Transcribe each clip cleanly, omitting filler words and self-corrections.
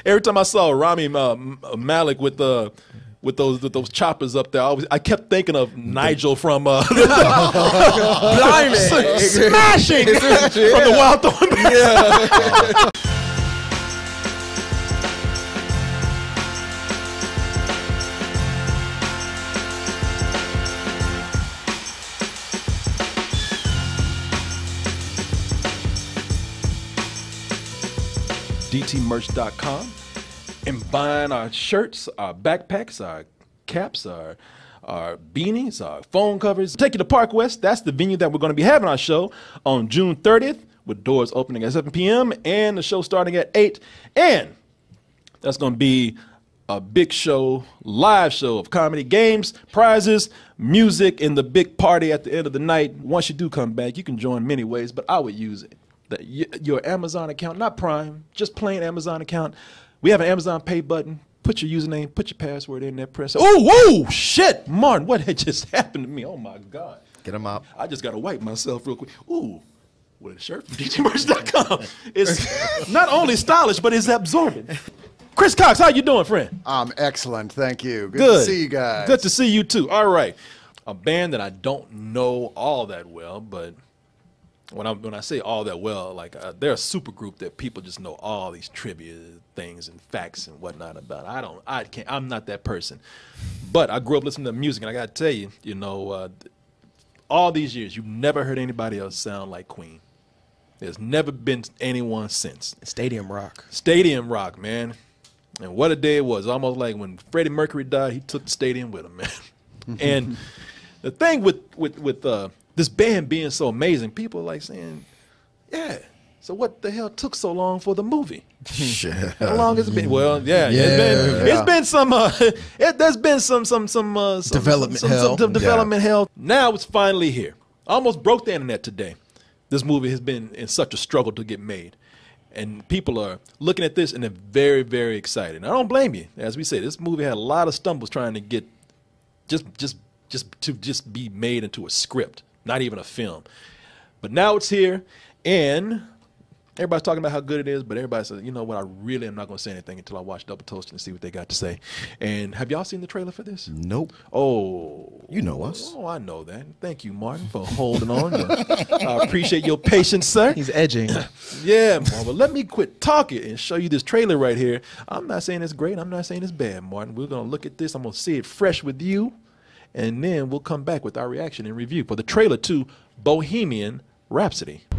Every time I saw Rami Malek with those choppers up there, I kept thinking of Nigel from Smashing from the Wild Thornberrys. Yeah. DTmerch.com and buying our shirts, our backpacks, our caps, our beanies, our phone covers. Take you to Park West. That's the venue that we're going to be having our show on June 30th with doors opening at 7 p.m. and the show starting at 8. And that's going to be a big show, live show of comedy, games, prizes, music, and the big party at the end of the night. Once you do come back, you can join many ways, but I would use it. Your Amazon account, not Prime, just plain Amazon account. We have an Amazon Pay button. Put your username, put your password in there, press. Oh, whoa, shit, Martin, what had just happened to me? Oh my God. Get them out. I just got to wipe myself real quick. Ooh, with a shirt from DTmerch.com. It's not only stylish, but it's absorbent. Chris Cox, how you doing, friend? I'm excellent, thank you. Good to see you guys. Good to see you too. All right, a band that I don't know all that well, but when I say all that well, like they're a super group that people just know all these trivia things and facts and whatnot about. I'm not that person. But I grew up listening to music, and I got to tell you, all these years, you've never heard anybody else sound like Queen. There's never been anyone since. Stadium rock. Stadium rock, man. And what a day it was. Almost like when Freddie Mercury died, he took the stadium with him, man. And the thing with this band being so amazing, people are like saying, yeah, so what the hell took so long for the movie? How long has it been? Well, it's been some there's been some development hell. Now it's finally here. Almost broke the internet today. This movie has been in such a struggle to get made. And people are looking at this and they're very, very excited. And I don't blame you. As we say, this movie had a lot of stumbles trying to get just be made into a script. Not even a film. But now it's here, and everybody's talking about how good it is, but everybody says, you know what, I really am not going to say anything until I watch Double Toasted and see what they got to say. And have y'all seen the trailer for this? Nope. Oh. You know us. Oh, I know that. Thank you, Martin, for holding on. I appreciate your patience, sir. He's edging. Yeah, Martin. Well, let me quit talking and show you this trailer right here. I'm not saying it's great. I'm not saying it's bad, Martin. We're going to look at this. I'm going to see it fresh with you. And then we'll come back with our reaction and review for the trailer to Bohemian Rhapsody. We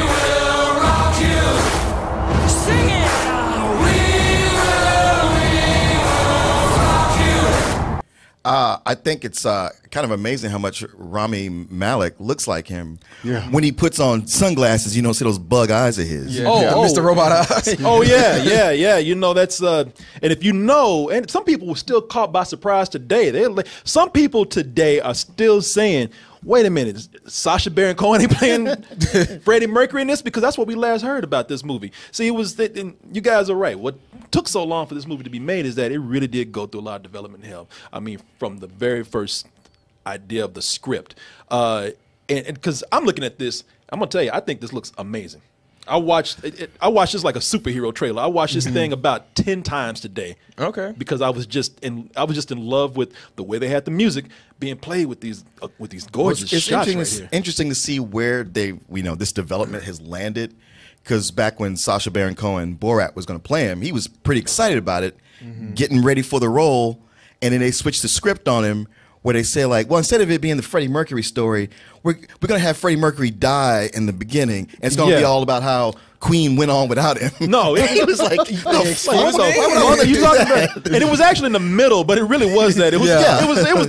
will rock you. Sing it now. We will rock you. I think it's kind of amazing how much Rami Malek looks like him. Yeah. When he puts on sunglasses, you don't see those bug eyes of his. Yeah. Mr. Robot Eyes. Oh, yeah. You know, that's, and if you know, and some people were still caught by surprise today. Some people today are still saying, wait a minute, is Sacha Baron Cohen playing Freddie Mercury in this? Because that's what we last heard about this movie. See, and you guys are right. What took so long for this movie to be made is that it really did go through a lot of development hell. I mean, from the very first idea of the script. And because I'm looking at this, I'm going to tell you, I think this looks amazing. I watched this like a superhero trailer. I watched this thing about 10 times today. Okay. Because I was just in love with the way they had the music being played with these gorgeous shots right here. It's interesting to see where this development has landed. Because back when Sacha Baron Cohen, Borat, was going to play him, he was pretty excited about it, getting ready for the role, and then they switched the script on him where they say, like, well, instead of it being the Freddie Mercury story, we're going to have Freddie Mercury die in the beginning, and it's going to be all about how Queen went on without him. No, he was like, why would you talking about? And it was actually in the middle, but it really was that. It was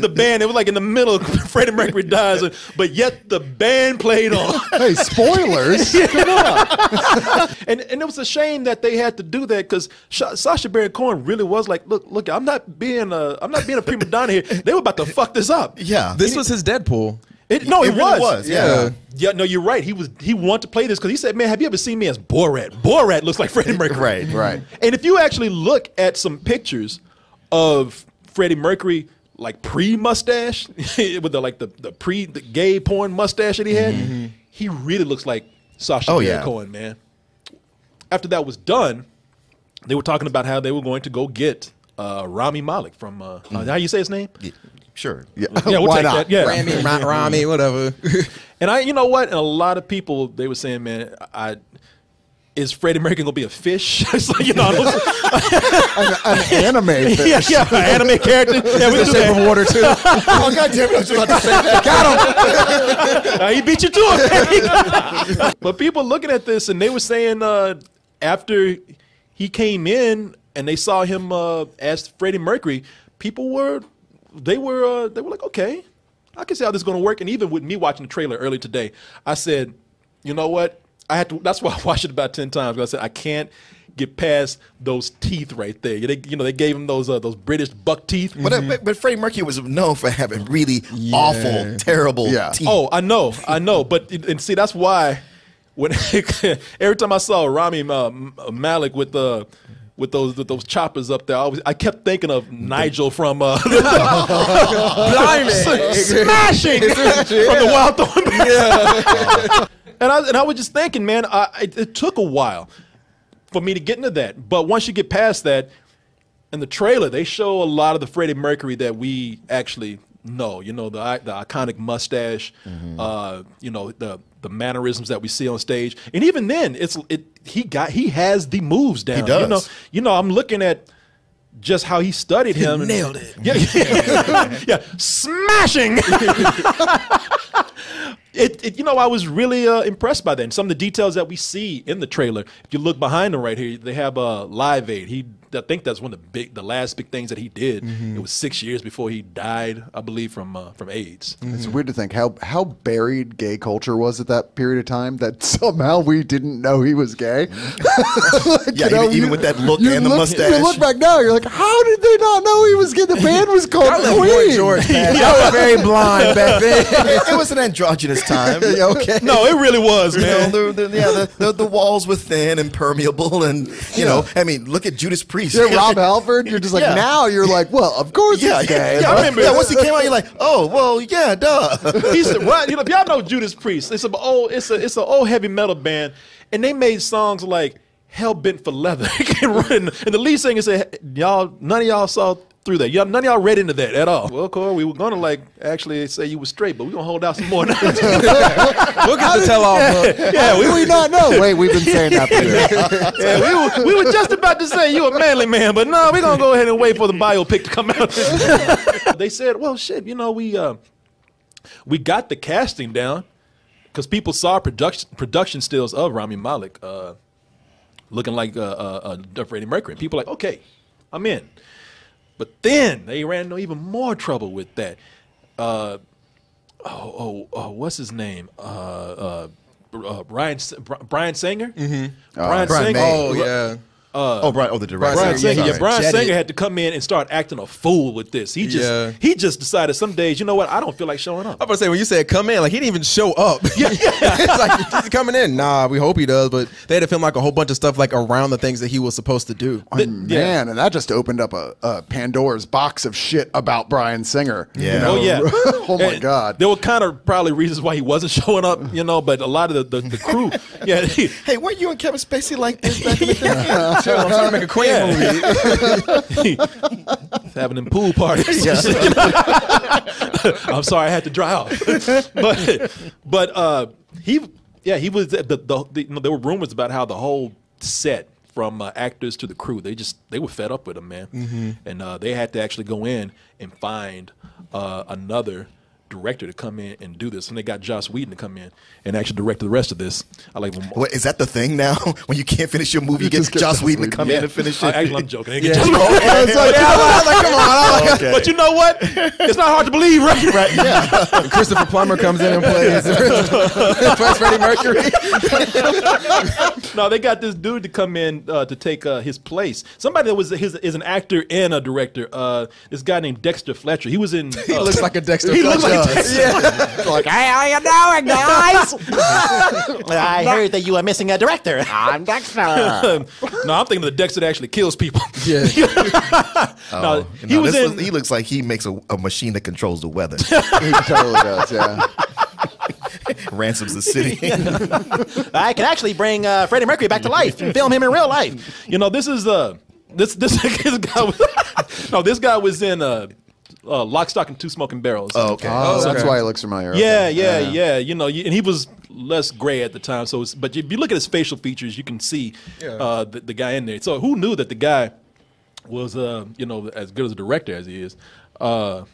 the band. It was like in the middle. Freddie Mercury dies, but yet the band played on. Hey, spoilers! Come on. And it was a shame that they had to do that because Sacha Baron Cohen really was like, look, I'm not being a prima donna here. They were about to fuck this up. Yeah, this was his Deadpool. It really was. Yeah. No, you're right. He wanted to play this because he said, man, have you ever seen me as Borat? Borat looks like Freddie Mercury. Right. And if you actually look at some pictures of Freddie Mercury, like pre-mustache, with the gay porn mustache that he had, he really looks like Sacha Baron Cohen, man. after that was done, they were talking about how they were going to go get Rami Malek from how you say his name? Yeah, sure. Yeah, Yeah, we'll why take not? that. Yeah. Rami, whatever. And you know what? And a lot of people, they were saying, man, is Freddie Mercury gonna be a fish? It's like, you know, An anime fish. yeah, an anime character. Yeah, we The do shape of that. water too. Oh, God damn it. I was just about to say that. He beat you to it. But people looking at this, and they were saying after he came in and they saw him as Freddie Mercury, people were like, okay, I can see how this is going to work. And even with me watching the trailer earlier today, I said, you know what? I had to. That's why I watched it about 10 times. Because I said I can't get past those teeth right there. They gave him those British buck teeth. But Freddie Mercury was known for having really awful, terrible teeth. Oh, I know. But and see, that's why when every time I saw Rami Malek with those choppers up there, I kept thinking of Nigel from Blimey. Smashing from the Wild Thorn. Yeah. And I was just thinking, man, it took a while for me to get into that. But once you get past that, in the trailer, they show a lot of the Freddie Mercury that we actually know. You know, the iconic mustache, you know, the mannerisms that we see on stage. And even then, he has the moves down. He does. You know, I'm looking at just how he studied him. And, nailed it. Yeah, smashing. I was really impressed by that. And some of the details that we see in the trailer. If you look behind him right here, they have a Live Aid. I think that's one of the last big things that he did. It was 6 years before he died, I believe, from AIDS. It's weird to think how buried gay culture was at that period of time that somehow we didn't know he was gay. Yeah, even with that look and the mustache. You look back now, you're like, how did they not know he was gay? The band was called I let Queen. Boy George pass. I was very blind back then. It was an androgynous time. Okay. No, it really was, man. The walls were thin and permeable, and you know, I mean, look at Judas Priest. Yeah, Rob Halford, you're just like, Yeah. now you're like, well, of course Yeah, he's gay. yeah, I remember. Yeah, once he came out, you're like, oh, well, yeah, duh. He's right. You know, y'all know Judas Priest. It's an old heavy metal band, and they made songs like "Hell Bent for Leather," and the lead singer said, none of y'all saw through that. None of y'all read into that at all. Well, Corey, we were gonna actually say you were straight, but we're gonna hold out some more now. We'll get the tell-off book. How did we not know? Wait, we've been saying that for years. Yeah, we were just about to say you a manly man, but no, we're gonna go ahead and wait for the biopic to come out. They said, well, shit, you know, we got the casting down because people saw production stills of Rami Malek looking like Freddie Mercury. People were like, okay, I'm in. But then they ran into even more trouble with that. What's his name? Brian Singer. Brian Singer. Oh, yeah. The director. Brian Singer. Sorry. Yeah, Brian Jetted. Singer had to come in and start acting a fool with this. He just decided some days, you know what? I don't feel like showing up. I'm about to say, when you said come in, like he didn't even show up. It's like, he's coming in. Nah, we hope he does. But they had to film like a whole bunch of stuff like around the things that he was supposed to do. Man, and that just opened up a Pandora's box of shit about Brian Singer. Yeah. You know? Oh, yeah. Oh, my And God. There were kind of probably reasons why he wasn't showing up, you know, but a lot of the crew, yeah. Hey, weren't you and Kevin Spacey like this back in the day? Sure, I'm trying to make a Queen movie. Having them pool parties. I'm sorry I had to dry off. but he was there were rumors about how the whole set from actors to the crew, they were fed up with him, man. And they had to actually go in and find another director to come in and do this, and they got Joss Whedon to come in and actually direct the rest of this. I like them. What, is that the thing now? When you can't finish your movie, you get Joss Whedon to come in and finish it. Actually, I'm joking. But you know what? It's not hard to believe, right? Right, yeah. Christopher Plummer comes in and plays Freddie Mercury. No, they got this dude to come in to take his place. Somebody that is an actor and a director. This guy named Dexter Fletcher. He was in. He looks like a Dexter He looks Fletcher. like Dexter. Yeah. Like, Hey, how you doing, guys? I heard that you were missing a director. I'm Dexter. No, I'm thinking of the Dexter that actually kills people. Yeah. No, he was in. He looks like he makes a machine that controls the weather. he totally does, yeah. Ransoms the city. I can actually bring Freddie Mercury back to life and film him in real life. You know, this is this guy was, no, this guy was in Lock, Stock, and Two Smoking Barrels. Oh, okay. Oh, that's okay. why he looks familiar. Yeah, Okay. yeah. You know, and he was less gray at the time. So, but if you look at his facial features, you can see the guy in there. So, who knew that the guy was, you know, as good as a director as he is? And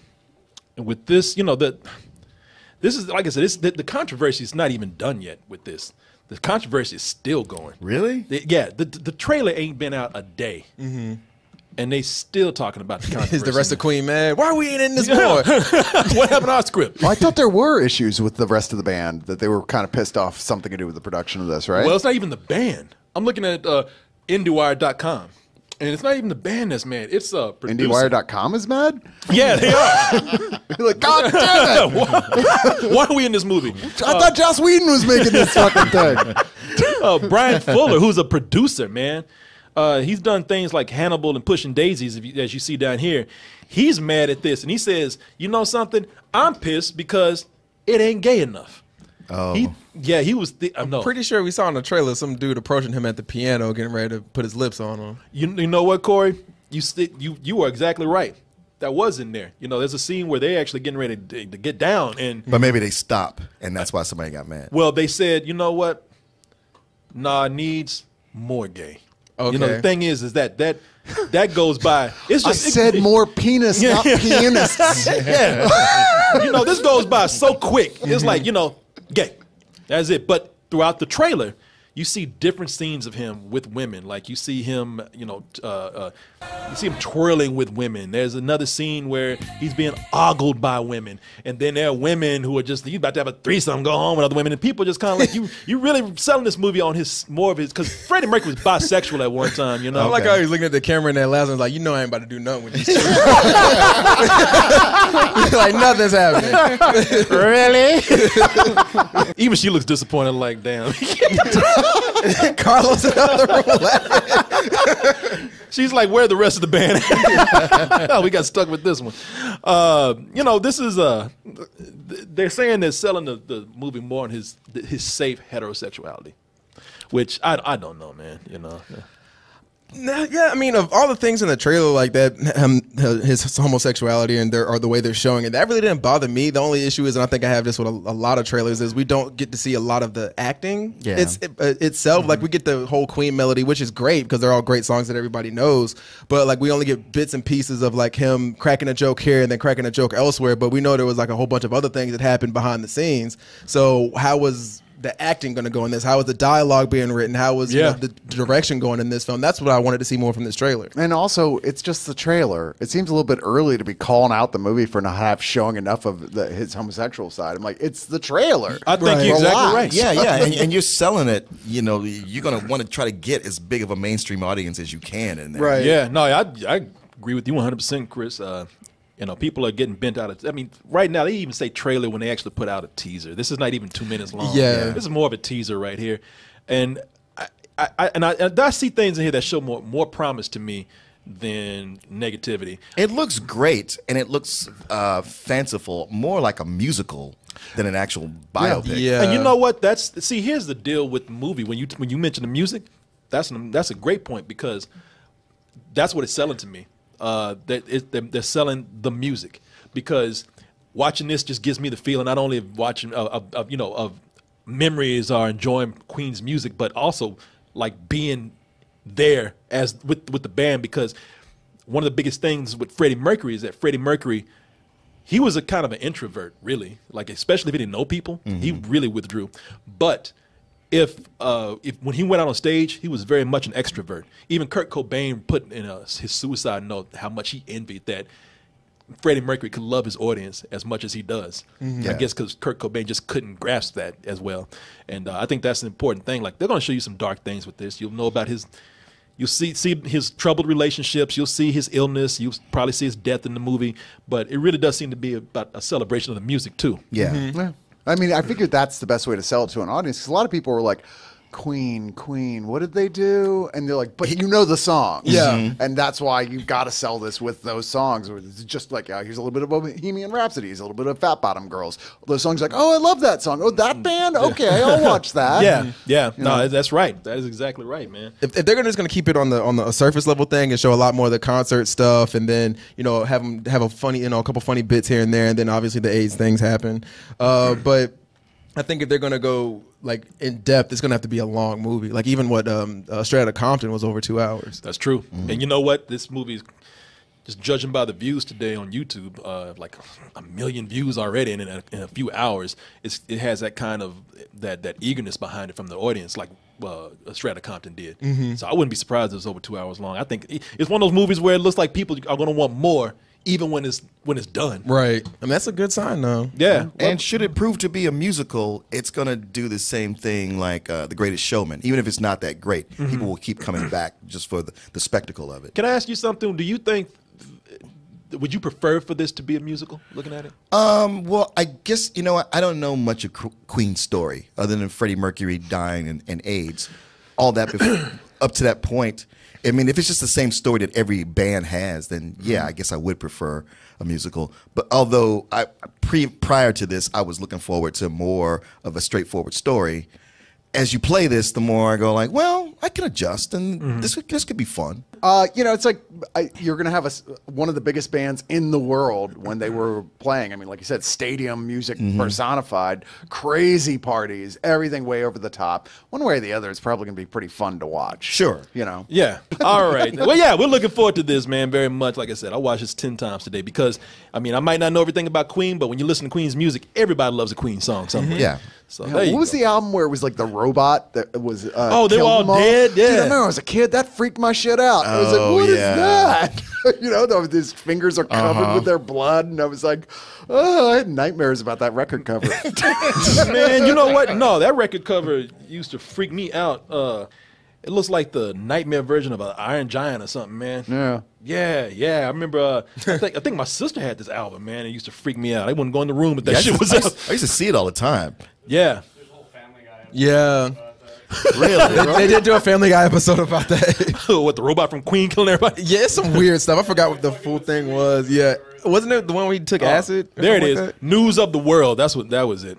with this, you know, this is, like I said, the controversy is not even done yet with this. The controversy is still going. Really? The trailer ain't been out a day. Mm-hmm. And they still talking about the controversy. Is the rest of Queen mad? Why are we ain't in this more? What happened to our script? Well, I thought there were issues with the rest of the band, that they were kind of pissed off, something to do with the production of this, right? Well, it's not even the band. I'm looking at IndieWire.com. And it's not even the band that's mad. It's a producer. IndieWire.com is mad? Yeah, they are. You're like, God damn it! Why are we in this movie? I thought Joss Whedon was making this fucking thing. Brian Fuller, who's a producer, man. He's done things like Hannibal and Pushing Daisies, as you see down here. He's mad at this, and he says, "You know something? I'm pissed because it ain't gay enough." Oh. He was. No, Pretty sure we saw in the trailer some dude approaching him at the piano, getting ready to put his lips on him. you know what, Corey? You are exactly right. That was in there. You know, there's a scene where they actually getting ready to get down, and But maybe they stop, and that's why somebody got mad. well, they said, you know what? Nah, it needs more gay. Okay. You know, the thing is that goes by. It's I just said more penis, not pianists. yeah. You know, this goes by so quick. It's like, you know, gay. That's it. But throughout the trailer, you see different scenes of him with women. Like you see him, you know, you see him twirling with women. There's another scene where he's being ogled by women. And then there are women who are just, he's about to have a threesome, go home with other women. And people just kind of like, you really selling this movie on more of his, because Freddie Mercury was bisexual at one time, you know? I like how he's looking at the camera in that last one, like, you know I ain't about to do nothing with these two. Like, nothing's happening. Really? Even she looks disappointed, like, damn. Carlos in the other room laughing. She's like, where the rest of the band? Oh, we got stuck with this one. You know, this is they're saying they're selling the movie more on his safe heterosexuality, which I don't know, man. You know, Yeah, I mean, of all the things in the trailer like that, his homosexuality and the way they're showing it, that really didn't bother me. The only issue is, and I think I have this with a lot of trailers, is we don't get to see a lot of the acting itself. Like, we get the whole Queen melody, which is great because they're all great songs that everybody knows. But like, we only get bits and pieces of like him cracking a joke here and then cracking a joke elsewhere. But we know there was like a whole bunch of other things that happened behind the scenes. So how was the acting going to go in this? How was the dialogue being written? How was you know, the direction going in this film? That's what I wanted to see more from this trailer. And also, it's just the trailer. It seems a little bit early to be calling out the movie for not have showing enough of his homosexual side. I'm like, it's the trailer. I think you're exactly right. Yeah, and you're selling it. You know, you're gonna want to try to get as big of a mainstream audience as you can in there. Right. Yeah, no, I agree with you 100%, Chris. You know, people are getting bent out of. I mean, right now they even say trailer when they actually put out a teaser. This is not even 2 minutes long. Yeah. This is more of a teaser right here, and I see things in here that show more promise to me than negativity. It looks great, and it looks fanciful, more like a musical than an actual biopic. Yeah. And you know what? Here's the deal with the movie. When you mention the music, that's a great point, because that's what it's selling to me. They're selling the music, because watching this just gives me the feeling not only of watching of memories or enjoying Queen's music, but also like being there as with the band. Because one of the biggest things with Freddie Mercury is that Freddie Mercury, he was a kind of an introvert, really, like especially if he didn't know people, he really withdrew. But if when he went out on stage, he was very much an extrovert. Even Kurt Cobain put in his suicide note how much he envied that Freddie Mercury could love his audience as much as he does. I guess because Kurt Cobain just couldn't grasp that as well. And I think that's an important thing. Like, they're going to show you some dark things with this. You'll know about you'll see his troubled relationships. You'll see his illness. You'll probably see his death in the movie. But it really does seem to be about a celebration of the music too. Yeah. Yeah. I mean, I figured that's the best way to sell it to an audience, because a lot of people were like, Queen, what did they do? And they're like, but you know the songs. Yeah. And that's why you've got to sell this with those songs. It's just like, here's a little bit of Bohemian Rhapsody, here's a little bit of Fat Bottom Girls. Those songs like, oh, I love that song. Oh, that band? Okay, I'll watch that. Yeah. No, that's right. That is exactly right, man. If they're just gonna keep it on the surface level thing and show a lot more of the concert stuff, and then have a funny a couple funny bits here and there, and then obviously the AIDS things happen, but I think if they're gonna go like in depth, it's gonna have to be a long movie. Like even what Straight Outta Compton was over 2 hours. That's true. And you know what? This movie's just judging by the views today on YouTube, like 1 million views already in a few hours. It has that kind of that eagerness behind it from the audience, like Straight Outta Compton did. So I wouldn't be surprised if it's over 2 hours long. I think it's one of those movies where it looks like people are going to want more, even when it's done. Right. I mean, that's a good sign, though. Yeah. And should it prove to be a musical, it's going to do the same thing like The Greatest Showman. Even if it's not that great, people will keep coming back just for the spectacle of it. Can I ask you something? Do you think, would you prefer for this to be a musical, looking at it? Well, I guess, I don't know much of Queen's story other than Freddie Mercury dying and AIDS. All that up to that point. I mean, if it's just the same story that every band has, then yeah, I guess I would prefer a musical. But although prior to this, I was looking forward to more of a straightforward story. As you play this, the more I go like, well, I can adjust, and this could be fun. It's like you're going to have one of the biggest bands in the world when they were playing. I mean, like you said, stadium music personified, crazy parties, everything way over the top. One way or the other, it's probably going to be pretty fun to watch. Sure. Yeah. All right. Well, yeah, we're looking forward to this, man, very much. Like I said, I watched this 10 times today because, I mean, I might not know everything about Queen, but when you listen to Queen's music, everybody loves a Queen song somewhere. Yeah. So What was the album where it was like the robot that was they were killed all them dead? Yeah. Dude, I remember as a kid, that freaked my shit out. I was like, what is that? His fingers are covered with their blood, and I was like, oh, I had nightmares about that record cover. Man, you know what? No, that record cover used to freak me out. It looks like the nightmare version of an Iron Giant or something, man. Yeah. I remember. I think my sister had this album, man. It used to freak me out. I wouldn't go in the room if that shit was out. I used to see it all the time. Yeah. Yeah. Really? They did do a Family Guy episode about that. What, the robot from Queen killing everybody? Yeah, it's some weird stuff. I forgot what the full thing was. Yeah. Wasn't it the one where he took acid? or There it something is. like that? News of the World. That was it.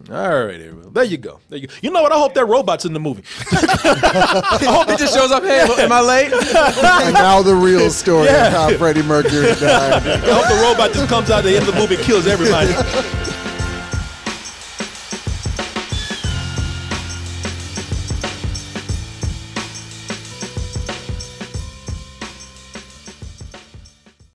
All right, everyone. There you go. You know what? I hope that robot's in the movie. I hope it just shows up. Hey, am I late? And now the real story of how Freddie Mercury died. I hope the robot just comes out at the end of the movie and kills everybody.